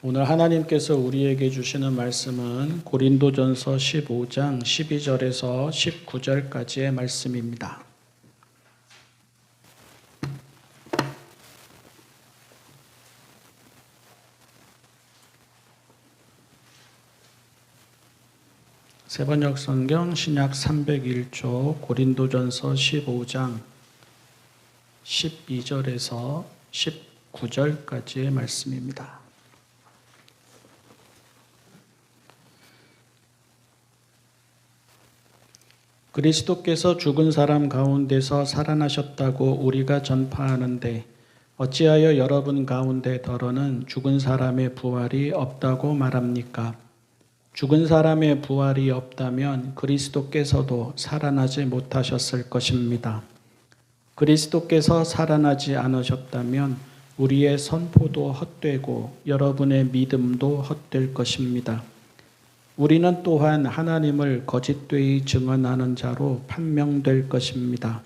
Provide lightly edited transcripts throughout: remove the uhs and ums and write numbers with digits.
오늘 하나님께서 우리에게 주시는 말씀은 고린도전서 15장 12절에서 19절까지의 말씀입니다. 세번역 성경 신약 301조 고린도전서 15장 12절에서 19절까지의 말씀입니다. 그리스도께서 죽은 사람 가운데서 살아나셨다고 우리가 전파하는데 어찌하여 여러분 가운데 더러는 죽은 사람의 부활이 없다고 말합니까? 죽은 사람의 부활이 없다면 그리스도께서도 살아나지 못하셨을 것입니다. 그리스도께서 살아나지 않으셨다면 우리의 선포도 헛되고 여러분의 믿음도 헛될 것입니다. 우리는 또한 하나님을 거짓되이 증언하는 자로 판명될 것입니다.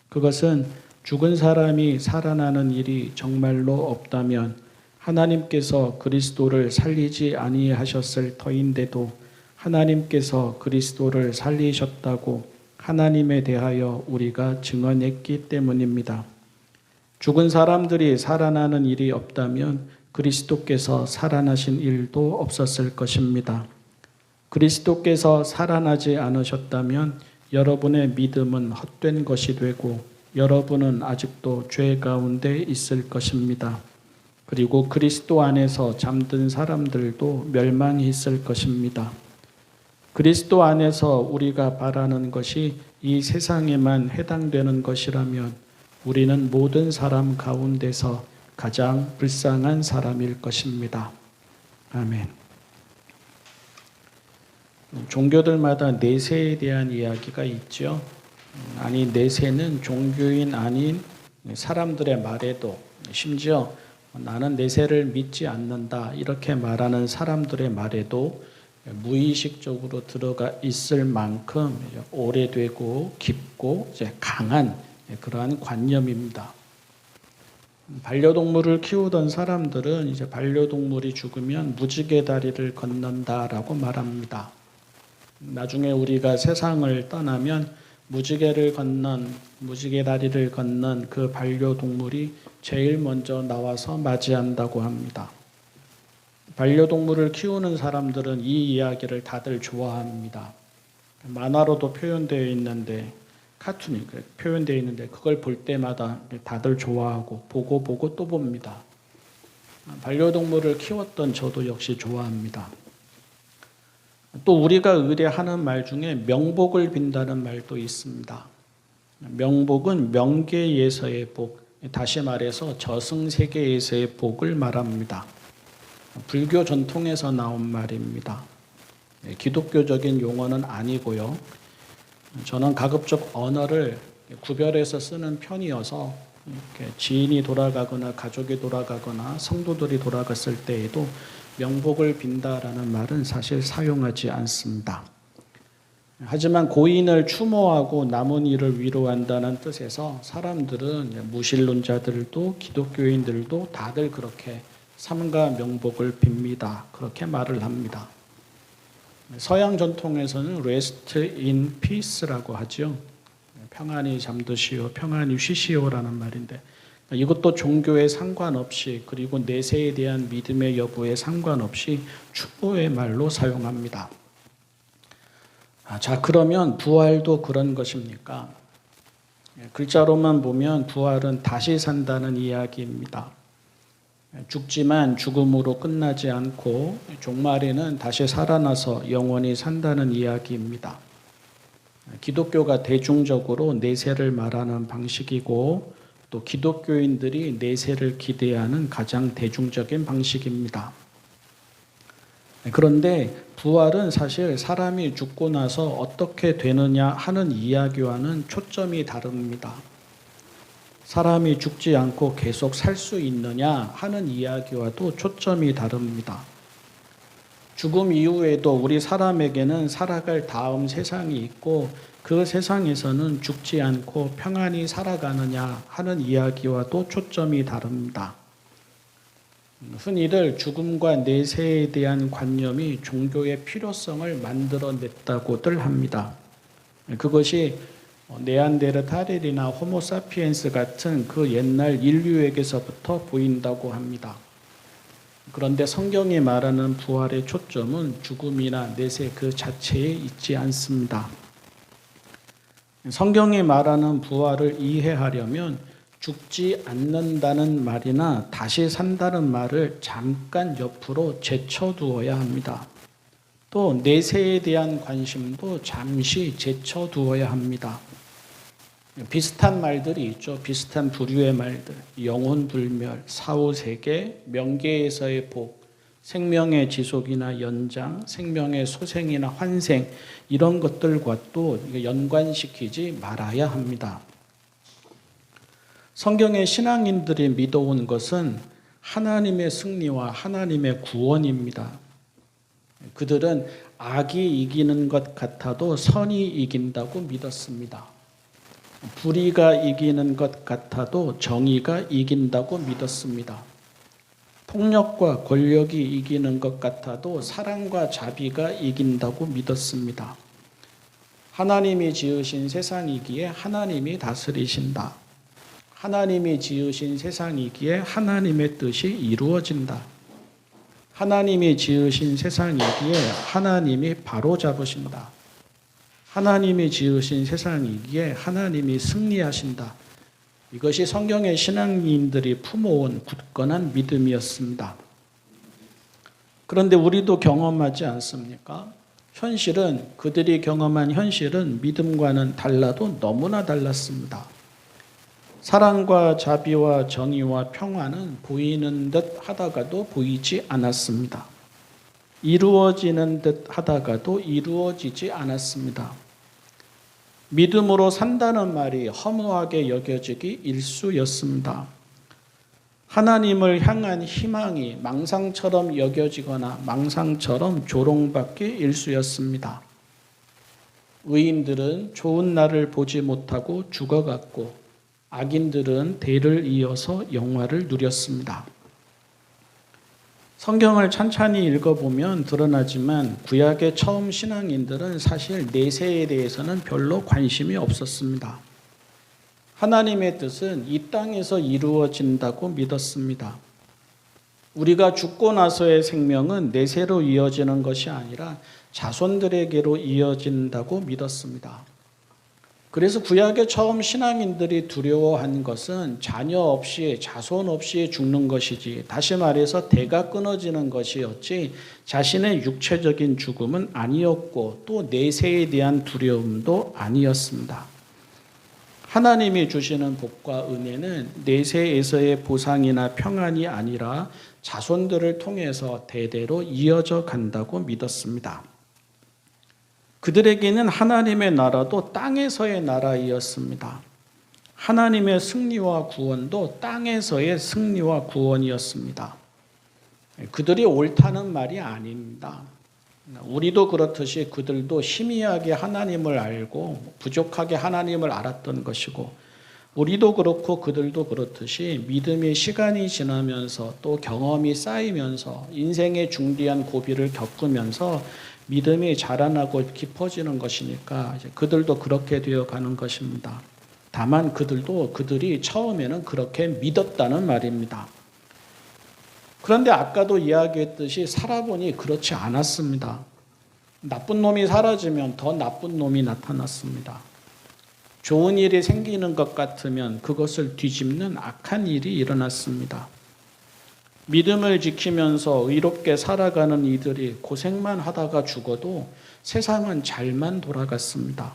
그것은 죽은 사람이 살아나는 일이 정말로 없다면 하나님께서 그리스도를 살리지 아니하셨을 터인데도 하나님께서 그리스도를 살리셨다고 하나님에 대하여 우리가 증언했기 때문입니다. 죽은 사람들이 살아나는 일이 없다면 그리스도께서 살아나신 일도 없었을 것입니다. 그리스도께서 살아나지 않으셨다면 여러분의 믿음은 헛된 것이 되고 여러분은 아직도 죄 가운데 있을 것입니다. 그리고 그리스도 안에서 잠든 사람들도 멸망했을 것입니다. 그리스도 안에서 우리가 바라는 것이 이 세상에만 해당되는 것이라면 우리는 모든 사람 가운데서 가장 불쌍한 사람일 것입니다. 아멘. 종교들마다 내세에 대한 이야기가 있죠. 아니, 내세는 종교인 아닌 사람들의 말에도, 심지어 나는 내세를 믿지 않는다 이렇게 말하는 사람들의 말에도 무의식적으로 들어가 있을 만큼 오래되고 깊고 강한 그러한 관념입니다. 반려동물을 키우던 사람들은 이제 반려동물이 죽으면 무지개 다리를 건넌다라고 말합니다. 나중에 우리가 세상을 떠나면 무지개 다리를 건넌 그 반려동물이 제일 먼저 나와서 맞이한다고 합니다. 반려동물을 키우는 사람들은 이 이야기를 다들 좋아합니다. 만화로도 표현되어 있는데, 카툰이 표현되어 있는데 그걸 볼 때마다 다들 좋아하고 보고 또 봅니다. 반려동물을 키웠던 저도 역시 좋아합니다. 또 우리가 의뢰하는 말 중에 명복을 빈다는 말도 있습니다. 명복은 명계에서의 복, 다시 말해서 저승세계에서의 복을 말합니다. 불교 전통에서 나온 말입니다. 기독교적인 용어는 아니고요. 저는 가급적 언어를 구별해서 쓰는 편이어서 이렇게 지인이 돌아가거나 가족이 돌아가거나 성도들이 돌아갔을 때에도 명복을 빈다라는 말은 사실 사용하지 않습니다. 하지만 고인을 추모하고 남은 이를 위로한다는 뜻에서 사람들은 무신론자들도 기독교인들도 다들 그렇게 삼가 명복을 빕니다. 그렇게 말을 합니다. 서양 전통에서는 rest in peace라고 하죠. 평안히 잠드시오, 평안히 쉬시오라는 말인데 이것도 종교에 상관없이 그리고 내세에 대한 믿음의 여부에 상관없이 추모의 말로 사용합니다. 자, 그러면 부활도 그런 것입니까? 글자로만 보면 부활은 다시 산다는 이야기입니다. 죽지만 죽음으로 끝나지 않고 종말에는 다시 살아나서 영원히 산다는 이야기입니다. 기독교가 대중적으로 내세를 말하는 방식이고 또 기독교인들이 내세를 기대하는 가장 대중적인 방식입니다. 그런데 부활은 사실 사람이 죽고 나서 어떻게 되느냐 하는 이야기와는 초점이 다릅니다. 사람이 죽지 않고 계속 살 수 있느냐 하는 이야기와도 초점이 다릅니다. 죽음 이후에도 우리 사람에게는 살아갈 다음 세상이 있고 그 세상에서는 죽지 않고 평안히 살아가느냐 하는 이야기와도 초점이 다릅니다. 흔히들 죽음과 내세에 대한 관념이 종교의 필요성을 만들어냈다고들 합니다. 그것이 네안데르탈이나 호모사피엔스 같은 그 옛날 인류에게서부터 보인다고 합니다. 그런데 성경이 말하는 부활의 초점은 죽음이나 내세 그 자체에 있지 않습니다. 성경이 말하는 부활을 이해하려면 죽지 않는다는 말이나 다시 산다는 말을 잠깐 옆으로 제쳐두어야 합니다. 또 내세에 대한 관심도 잠시 제쳐두어야 합니다. 비슷한 말들이 있죠. 비슷한 부류의 말들. 영혼불멸, 사후세계, 명계에서의 복, 생명의 지속이나 연장, 생명의 소생이나 환생 이런 것들과 또 연관시키지 말아야 합니다. 성경의 신앙인들이 믿어온 것은 하나님의 승리와 하나님의 구원입니다. 그들은 악이 이기는 것 같아도 선이 이긴다고 믿었습니다. 불의가 이기는 것 같아도 정의가 이긴다고 믿었습니다. 폭력과 권력이 이기는 것 같아도 사랑과 자비가 이긴다고 믿었습니다. 하나님이 지으신 세상이기에 하나님이 다스리신다. 하나님이 지으신 세상이기에 하나님의 뜻이 이루어진다. 하나님이 지으신 세상이기에 하나님이 바로잡으신다. 하나님이 지으신 세상이기에 하나님이 승리하신다. 이것이 성경의 신앙인들이 품어온 굳건한 믿음이었습니다. 그런데 우리도 경험하지 않습니까? 현실은 그들이 경험한 현실은 믿음과는 달라도 너무나 달랐습니다. 사랑과 자비와 정의와 평화는 보이는 듯 하다가도 보이지 않았습니다. 이루어지는 듯 하다가도 이루어지지 않았습니다. 믿음으로 산다는 말이 허무하게 여겨지기 일쑤였습니다. 하나님을 향한 희망이 망상처럼 여겨지거나 망상처럼 조롱받기 일쑤였습니다. 의인들은 좋은 날을 보지 못하고 죽어갔고 악인들은 대를 이어서 영화를 누렸습니다. 성경을 찬찬히 읽어보면 드러나지만 구약의 처음 신앙인들은 사실 내세에 대해서는 별로 관심이 없었습니다. 하나님의 뜻은 이 땅에서 이루어진다고 믿었습니다. 우리가 죽고 나서의 생명은 내세로 이어지는 것이 아니라 자손들에게로 이어진다고 믿었습니다. 그래서 구약의 처음 신앙인들이 두려워한 것은 자녀 없이 자손 없이 죽는 것이지, 다시 말해서 대가 끊어지는 것이었지 자신의 육체적인 죽음은 아니었고 또 내세에 대한 두려움도 아니었습니다. 하나님이 주시는 복과 은혜는 내세에서의 보상이나 평안이 아니라 자손들을 통해서 대대로 이어져 간다고 믿었습니다. 그들에게는 하나님의 나라도 땅에서의 나라이었습니다. 하나님의 승리와 구원도 땅에서의 승리와 구원이었습니다. 그들이 옳다는 말이 아닙니다. 우리도 그렇듯이 그들도 희미하게 하나님을 알고 부족하게 하나님을 알았던 것이고, 우리도 그렇고 그들도 그렇듯이 믿음의 시간이 지나면서 또 경험이 쌓이면서 인생의 중대한 고비를 겪으면서 믿음이 자라나고 깊어지는 것이니까 이제 그들도 그렇게 되어가는 것입니다. 다만 그들이 처음에는 그렇게 믿었다는 말입니다. 그런데 아까도 이야기했듯이 살아보니 그렇지 않았습니다. 나쁜 놈이 사라지면 더 나쁜 놈이 나타났습니다. 좋은 일이 생기는 것 같으면 그것을 뒤집는 악한 일이 일어났습니다. 믿음을 지키면서 의롭게 살아가는 이들이 고생만 하다가 죽어도 세상은 잘만 돌아갔습니다.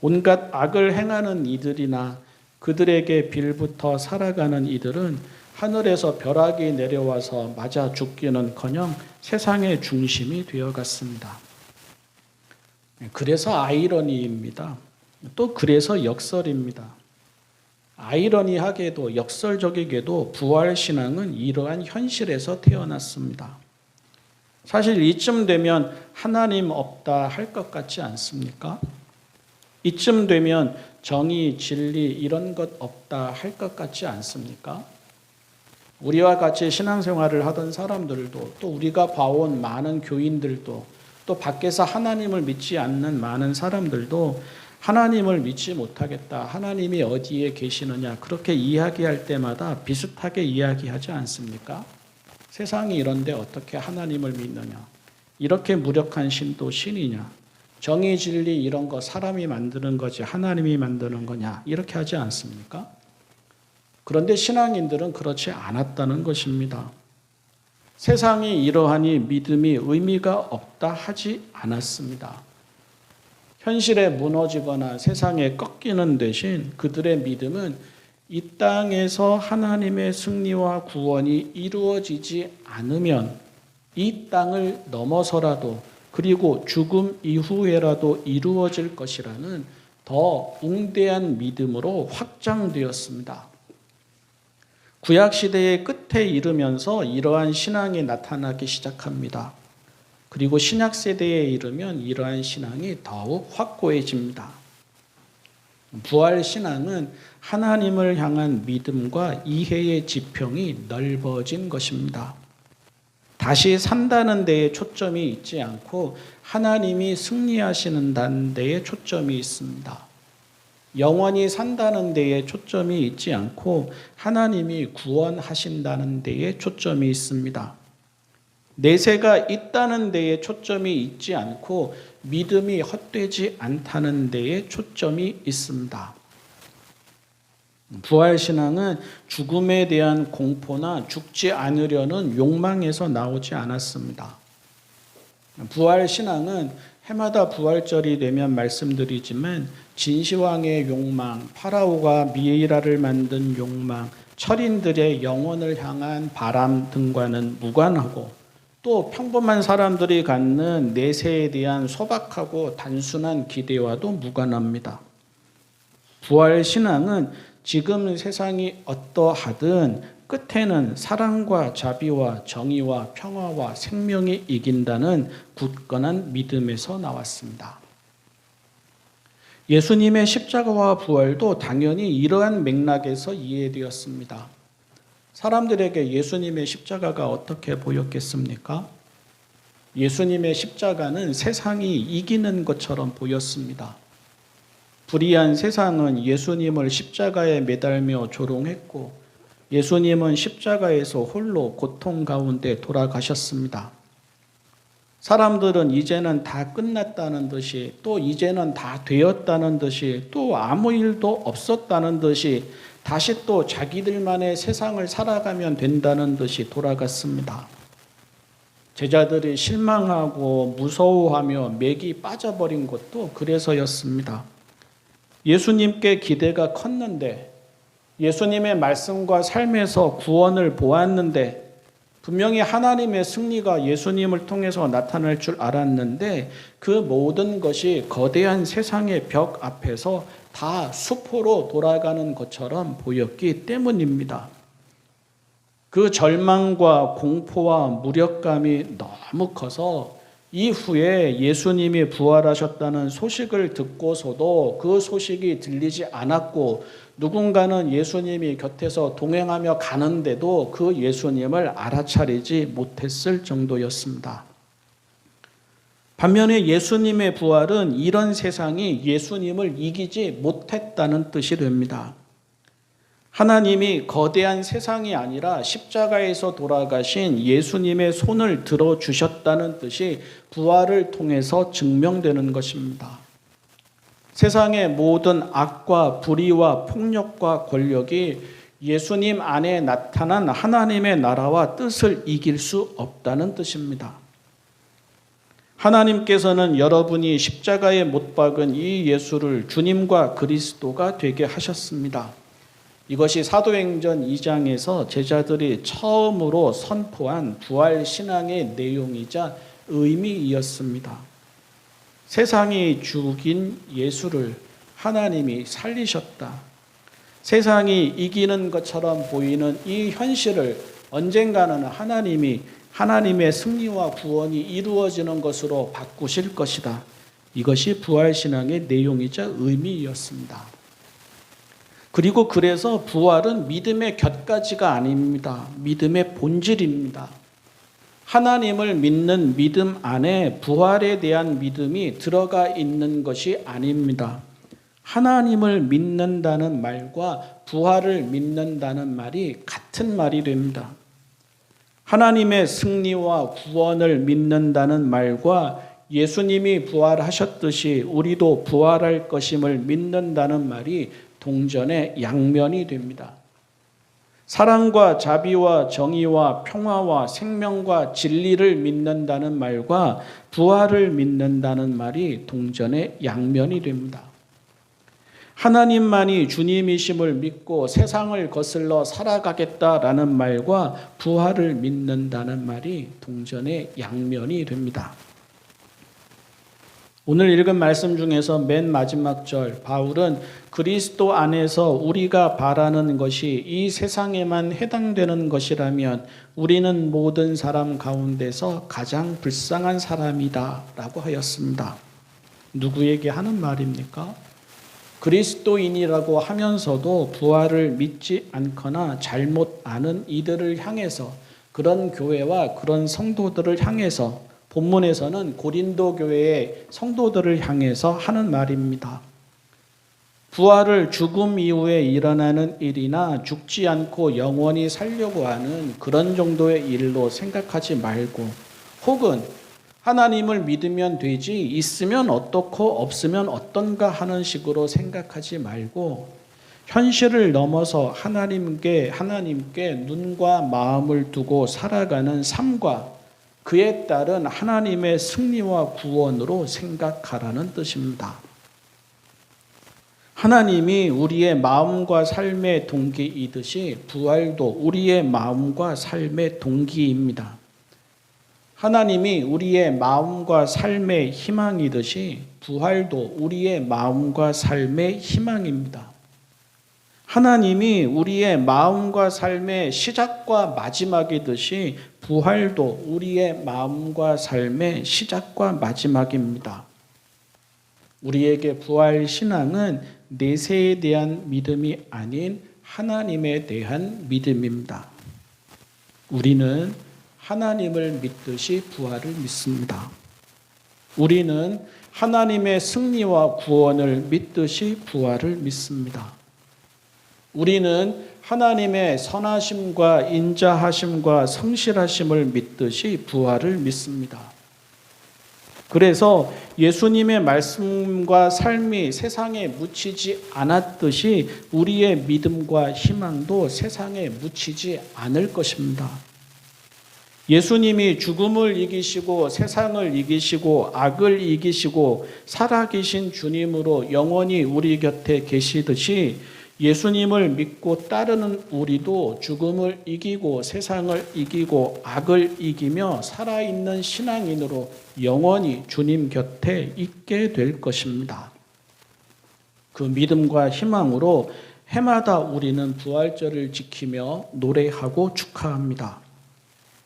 온갖 악을 행하는 이들이나 그들에게 빌붙어 살아가는 이들은 하늘에서 벼락이 내려와서 맞아 죽기는커녕 세상의 중심이 되어갔습니다. 그래서 아이러니입니다. 또 그래서 역설입니다. 아이러니하게도 역설적이게도 부활신앙은 이러한 현실에서 태어났습니다. 사실 이쯤 되면 하나님 없다 할 것 같지 않습니까? 이쯤 되면 정의, 진리 이런 것 없다 할 것 같지 않습니까? 우리와 같이 신앙생활을 하던 사람들도 또 우리가 봐온 많은 교인들도 또 밖에서 하나님을 믿지 않는 많은 사람들도 하나님을 믿지 못하겠다. 하나님이 어디에 계시느냐. 그렇게 이야기할 때마다 비슷하게 이야기하지 않습니까? 세상이 이런데 어떻게 하나님을 믿느냐. 이렇게 무력한 신도 신이냐. 정의, 진리 이런 거 사람이 만드는 거지 하나님이 만드는 거냐. 이렇게 하지 않습니까? 그런데 신앙인들은 그렇지 않았다는 것입니다. 세상이 이러하니 믿음이 의미가 없다 하지 않았습니다. 현실에 무너지거나 세상에 꺾이는 대신 그들의 믿음은 이 땅에서 하나님의 승리와 구원이 이루어지지 않으면 이 땅을 넘어서라도 그리고 죽음 이후에라도 이루어질 것이라는 더 웅대한 믿음으로 확장되었습니다. 구약시대의 끝에 이르면서 이러한 신앙이 나타나기 시작합니다. 그리고 신약세대에 이르면 이러한 신앙이 더욱 확고해집니다. 부활신앙은 하나님을 향한 믿음과 이해의 지평이 넓어진 것입니다. 다시 산다는 데에 초점이 있지 않고 하나님이 승리하시는 데에 초점이 있습니다. 영원히 산다는 데에 초점이 있지 않고 하나님이 구원하신다는 데에 초점이 있습니다. 내세가 있다는 데에 초점이 있지 않고 믿음이 헛되지 않다는 데에 초점이 있습니다. 부활신앙은 죽음에 대한 공포나 죽지 않으려는 욕망에서 나오지 않았습니다. 부활신앙은 해마다 부활절이 되면 말씀드리지만 진시황의 욕망, 파라오가 미이라를 만든 욕망, 철인들의 영혼을 향한 바람 등과는 무관하고 또 평범한 사람들이 갖는 내세에 대한 소박하고 단순한 기대와도 무관합니다. 부활신앙은 지금 세상이 어떠하든 끝에는 사랑과 자비와 정의와 평화와 생명이 이긴다는 굳건한 믿음에서 나왔습니다. 예수님의 십자가와 부활도 당연히 이러한 맥락에서 이해되었습니다. 사람들에게 예수님의 십자가가 어떻게 보였겠습니까? 예수님의 십자가는 세상이 이기는 것처럼 보였습니다. 불의한 세상은 예수님을 십자가에 매달며 조롱했고 예수님은 십자가에서 홀로 고통 가운데 돌아가셨습니다. 사람들은 이제는 다 끝났다는 듯이 또 이제는 다 되었다는 듯이 또 아무 일도 없었다는 듯이 다시 또 자기들만의 세상을 살아가면 된다는 듯이 돌아갔습니다. 제자들이 실망하고 무서워하며 맥이 빠져버린 것도 그래서였습니다. 예수님께 기대가 컸는데 예수님의 말씀과 삶에서 구원을 보았는데 분명히 하나님의 승리가 예수님을 통해서 나타날 줄 알았는데 그 모든 것이 거대한 세상의 벽 앞에서 다 수포로 돌아가는 것처럼 보였기 때문입니다. 그 절망과 공포와 무력감이 너무 커서 이후에 예수님이 부활하셨다는 소식을 듣고서도 그 소식이 들리지 않았고 누군가는 예수님이 곁에서 동행하며 가는데도 그 예수님을 알아차리지 못했을 정도였습니다. 반면에 예수님의 부활은 이런 세상이 예수님을 이기지 못했다는 뜻이 됩니다. 하나님이 거대한 세상이 아니라 십자가에서 돌아가신 예수님의 손을 들어주셨다는 뜻이 부활을 통해서 증명되는 것입니다. 세상의 모든 악과 불의와 폭력과 권력이 예수님 안에 나타난 하나님의 나라와 뜻을 이길 수 없다는 뜻입니다. 하나님께서는 여러분이 십자가에 못 박은 이 예수를 주님과 그리스도가 되게 하셨습니다. 이것이 사도행전 2장에서 제자들이 처음으로 선포한 부활신앙의 내용이자 의미이었습니다. 세상이 죽인 예수를 하나님이 살리셨다. 세상이 이기는 것처럼 보이는 이 현실을 언젠가는 하나님이 하나님의 승리와 구원이 이루어지는 것으로 바꾸실 것이다. 이것이 부활신앙의 내용이자 의미였습니다. 그리고 그래서 부활은 믿음의 곁가지가 아닙니다. 믿음의 본질입니다. 하나님을 믿는 믿음 안에 부활에 대한 믿음이 들어가 있는 것이 아닙니다. 하나님을 믿는다는 말과 부활을 믿는다는 말이 같은 말이 됩니다. 하나님의 승리와 구원을 믿는다는 말과 예수님이 부활하셨듯이 우리도 부활할 것임을 믿는다는 말이 동전의 양면이 됩니다. 사랑과 자비와 정의와 평화와 생명과 진리를 믿는다는 말과 부활을 믿는다는 말이 동전의 양면이 됩니다. 하나님만이 주님이심을 믿고 세상을 거슬러 살아가겠다라는 말과 부활을 믿는다는 말이 동전의 양면이 됩니다. 오늘 읽은 말씀 중에서 맨 마지막 절, 바울은 그리스도 안에서 우리가 바라는 것이 이 세상에만 해당되는 것이라면 우리는 모든 사람 가운데서 가장 불쌍한 사람이다 라고 하였습니다. 누구에게 하는 말입니까? 그리스도인이라고 하면서도 부활을 믿지 않거나 잘못 아는 이들을 향해서, 그런 교회와 그런 성도들을 향해서, 본문에서는 고린도 교회의 성도들을 향해서 하는 말입니다. 부활을 죽음 이후에 일어나는 일이나 죽지 않고 영원히 살려고 하는 그런 정도의 일로 생각하지 말고, 혹은 하나님을 믿으면 되지, 있으면 어떻고 없으면 어떤가 하는 식으로 생각하지 말고, 현실을 넘어서 하나님께 눈과 마음을 두고 살아가는 삶과 그에 따른 하나님의 승리와 구원으로 생각하라는 뜻입니다. 하나님이 우리의 마음과 삶의 동기이듯이 부활도 우리의 마음과 삶의 동기입니다. 하나님이 우리의 마음과 삶의 희망이듯이 부활도 우리의 마음과 삶의 희망입니다. 하나님이 우리의 마음과 삶의 시작과 마지막이듯이 부활도 우리의 마음과 삶의 시작과 마지막입니다. 우리에게 부활 신앙은 내세에 대한 믿음이 아닌 하나님에 대한 믿음입니다. 우리는 하나님을 믿듯이 부활을 믿습니다. 우리는 하나님의 승리와 구원을 믿듯이 부활을 믿습니다. 우리는 하나님의 선하심과 인자하심과 성실하심을 믿듯이 부활을 믿습니다. 그래서 예수님의 말씀과 삶이 세상에 묻히지 않았듯이 우리의 믿음과 희망도 세상에 묻히지 않을 것입니다. 예수님이 죽음을 이기시고 세상을 이기시고 악을 이기시고 살아계신 주님으로 영원히 우리 곁에 계시듯이 예수님을 믿고 따르는 우리도 죽음을 이기고 세상을 이기고 악을 이기며 살아있는 신앙인으로 영원히 주님 곁에 있게 될 것입니다. 그 믿음과 희망으로 해마다 우리는 부활절을 지키며 노래하고 축하합니다.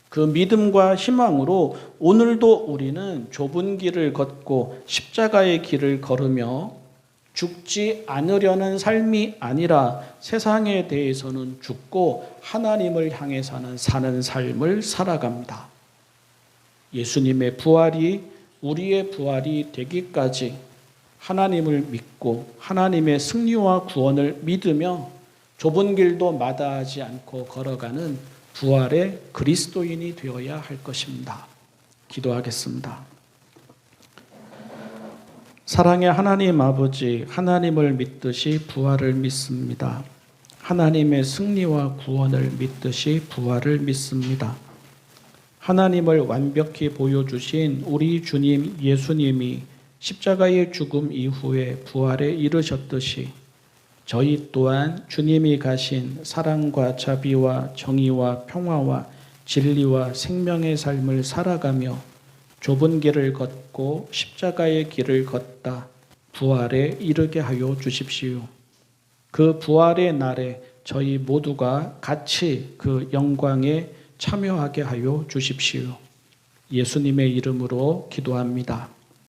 그 믿음과 희망으로 오늘도 우리는 좁은 길을 걷고 십자가의 길을 걸으며 죽지 않으려는 삶이 아니라 세상에 대해서는 죽고 하나님을 향해 사는 삶을 살아갑니다. 예수님의 부활이 우리의 부활이 되기까지 하나님을 믿고 하나님의 승리와 구원을 믿으며 좁은 길도 마다하지 않고 걸어가는 부활의 그리스도인이 되어야 할 것입니다. 기도하겠습니다. 사랑의 하나님 아버지, 하나님을 믿듯이 부활을 믿습니다. 하나님의 승리와 구원을 믿듯이 부활을 믿습니다. 하나님을 완벽히 보여주신 우리 주님 예수님이 십자가의 죽음 이후에 부활에 이르셨듯이 저희 또한 주님이 가신 사랑과 자비와 정의와 평화와 진리와 생명의 삶을 살아가며 좁은 길을 걷고 십자가의 길을 걷다 부활에 이르게 하여 주십시오. 그 부활의 날에 저희 모두가 같이 그 영광에 참여하게 하여 주십시오. 예수님의 이름으로 기도합니다.